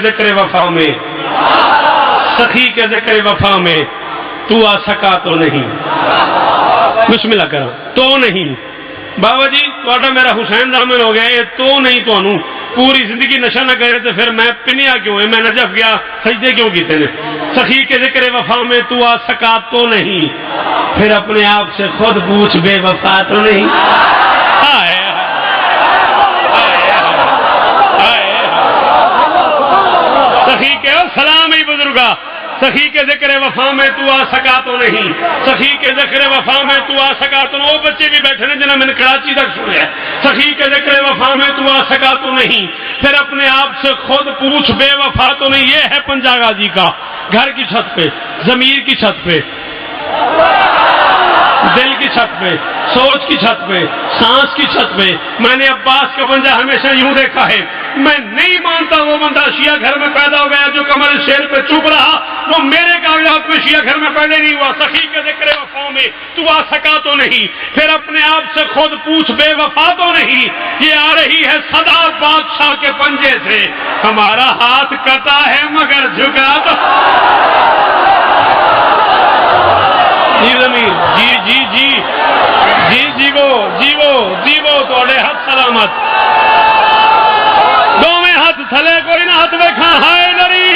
ذکر وفا میں، سخی کے ذکر وفا میں تو آ سکا تو نہیں. بسم اللہ کرو. تو نہیں بابا جی تھوڑا میرا حسین دامن ہو گیا، یہ تو نہیں تو پوری زندگی نشہ نہ کرے تو پھر میں پنیا کیوں ہے، میں نجف گیا سجدے کیوں کیتے نے. سخی کے ذکر وفا میں تو آ سکا تو نہیں، پھر اپنے آپ سے خود پوچھ بے وفا تو نہیں. سخی کے سلام ہی بزرگا، سخی کے ذکر وفا میں تو آ سکا تو نہیں، سخی کے ذکر وفا میں تو آ سکا تو نہیں. وہ بچے بھی بیٹھے ہیں جنہیں میں نے کراچی تک سنیا. سخی کے ذکر وفا میں تو آ سکا تو نہیں، پھر اپنے آپ سے خود پوچھ بے وفا تو نہیں. یہ ہے پنجا غازی کا گھر کی چھت پہ، ضمیر کی چھت پہ، دل کی چھت پہ، سوچ کی چھت پہ، سانس کی چھت پہ. میں نے عباس کا پنجا ہمیشہ یوں دیکھا ہے. میں نہیں مانتا وہ بندہ شیعہ گھر میں پیدا ہو گیا جو کمر شیر پہ چپ رہا، وہ میرے کاغذات میں شیعہ گھر میں پیدا نہیں ہوا. سخی کے ذکر وفا میں تو آ سکا تو نہیں، پھر اپنے آپ سے خود پوچھ بے وفا تو نہیں. یہ آ رہی ہے صدا بادشاہ کے پنجے سے، ہمارا ہاتھ کٹا ہے مگر جھکا تو جی زمین جی جی جی جی جیو جیو جیو توڑے ہاتھ سلامت. دو میں ہاتھ تھلے کوئی نہ ہاتھ دیکھا ہائے نری.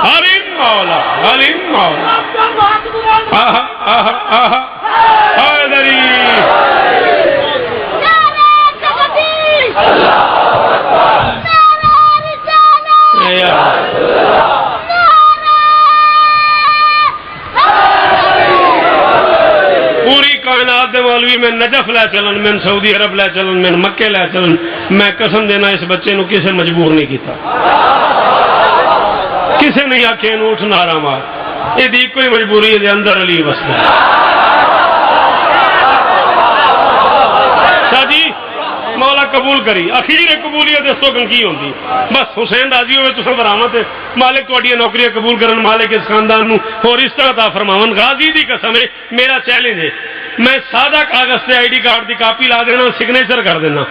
حلیم مولا حلیم مولا آہا آہا آہا ہائے نری. پوری کائنات دے مولوی میں نجف لے چلن، میں سعودی عرب لے چلن، میں مکے لے چلن، میں قسم دینا اس بچے نو کسے مجبور نہیں کیتا، کسے نہیں آکھے نو اٹھ نارا مار. یہ دی کوئی مجبوری دے اندر علی وستا. شاہ جی مولا قبول کری، اخیر قبولیت اس تو کی ہوندی. بس حسین راضی ہوئے تو سب برامت ہے. مالک تھوڑی نوکریاں قبول کرن، مالک اس خاندان نو اور اس طرح عطا فرماون. غازی دی قسم ہے میرا چیلنج ہے، میں سادہ کاغذ سے آئی ڈی کارڈ دی کاپی لا دینا، سگنیچر کر دینا.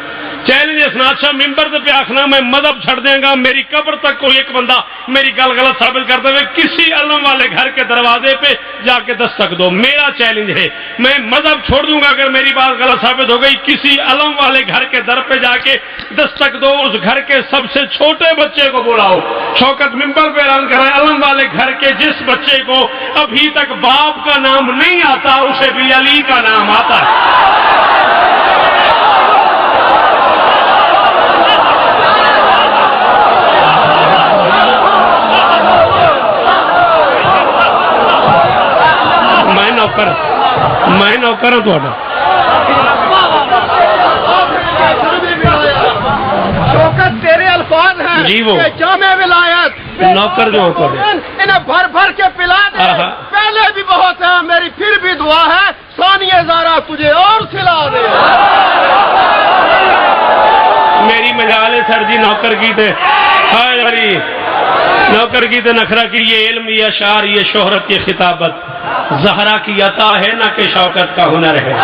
چیلنج اسناد شاہ ممبر پہ آخنا میں مذہب چھڑ دیں گا، میری قبر تک کوئی ایک بندہ میری گل غلط ثابت کرتے ہوئے کسی علم والے گھر کے دروازے پہ جا کے دستک دو. میرا چیلنج ہے، میں مذہب چھوڑ دوں گا اگر میری بات غلط ثابت ہو گئی. کسی علم والے گھر کے در پہ جا کے دستک دو، اس گھر کے سب سے چھوٹے بچے کو بلاؤ. شوکت ممبر پہ اعلان کرائے علم والے گھر کے جس بچے کو ابھی تک باپ کا نام نہیں آتا اسے بھی علی کا نام آتا ہے. میں نوکر ہوں تھوڑا. شوکت تیرے الفاظ ہیں جی وہ جامع ولایت نوکر جو ہوتا ہے انہیں بھر بھر کے پلا دے. پہلے بھی بہت ہے، میری پھر بھی دعا ہے ثانیہ زارا تجھے اور کھلا دے. میری مجال ہے سر جی نوکر کی تے ہائے ہری نوکر کی تے نخرہ کی. یہ علم، یہ اشعار، یہ شہرت، یہ خطابت زہرا کی عطا ہے نہ کہ شوکت کا ہنر ہے.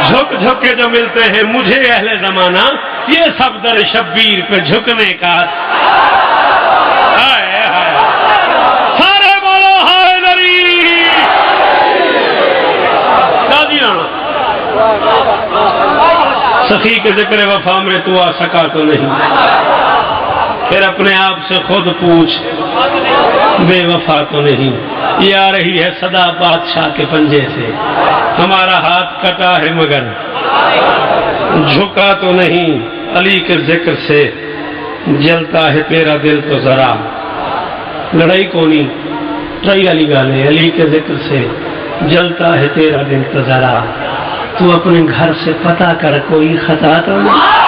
جھک جھک کے جو ملتے ہیں مجھے اہل زمانہ، یہ سب در شبیر پہ جھکنے کا. ہائے ہائے سارے بولو ہائے نری. دادی رانا سخی کے ذکر وفا میں تو آ سکا تو نہیں، پھر اپنے آپ سے خود پوچھ بے وفا تو نہیں. یہ آ رہی ہے صدا بادشاہ کے پنجے سے، ہمارا ہاتھ کٹا ہے مگر جھکا تو نہیں. علی کے ذکر سے جلتا ہے تیرا دل تو ذرا. لڑائی کونی ٹرائی والی گال ہے. علی کے ذکر سے جلتا ہے تیرا دل تو ذرا. تو اپنے گھر سے پتہ کر کوئی خطا تو نہیں.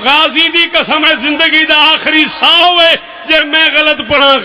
غازی دی قسم ہے زندگی دا آخری سا ہوئے جے میں غلط پڑھا.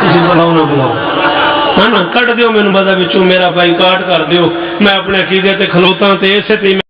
تسی بلاؤ نہ بلاؤ ہے نا، کٹ دیو مینوں بعد وچوں میرا بھائی کاٹ کر دیو، میں اپنے عقیدے تے کھلوتا تے اسے تے